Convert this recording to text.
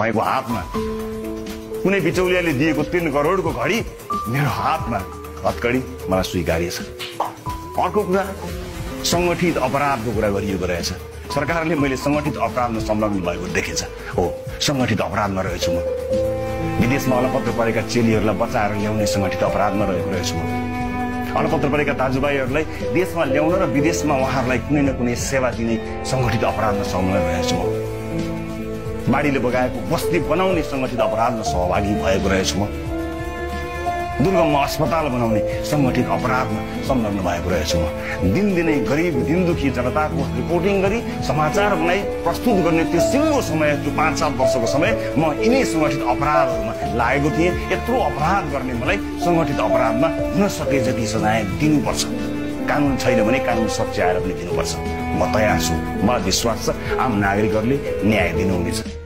तपाईँको हातमा कुनै बिचौलियाले दिएको 3 करोडको घडी मेरो हातमा हतकडी मलाई स्वीकार्य छ। अर्को कुरा संगठित अपराधको कुरा गरिएको रहेछ। सरकारले मैले संगठित अपराधमा संलग्न भएको देखेछ। हो, संगठित अपराधमा रहेछु म। विदेशमा अलपत्र परेका चेलीहरूलाई बचाएर ल्याउने संगठित अपराधमा रहेको रहेछु म। अलपत्र परेका दाजुभाइहरूलाई देशमा ल्याउन र विदेशमा उहाँहरूलाई कुनै न कुनै सेवा दिने संगठित अपराधमा संलग्न रहेछु म। बाढीले बगाएको बस्ती बनाउने संगठित अपराधमा सहभागी भएको रहेछु म। दुर्गममा अस्पताल बनाउने संगठित अपराधमा संलग्न भएको रहेछु म। दिनदिनै गरिब दिनदुखी जनताको रिपोर्टिङ गरी समाचार बनाई प्रस्तुत गर्ने त्यो सिङ्गो समय, त्यो 5-7 वर्षको समय म यिनै संगठित अपराधहरूमा लागेको थिएँ। यत्रो अपराध गर्ने मलाई संगठित अपराधमा हुन सके जति सजाय दिनुपर्छ। कानुन छैन भने कानुन सच्याएर पनि दिनुपर्छ। म तयार छु। मलाई विश्वास छ आम नागरिकहरूले न्याय दिनुहुनेछ।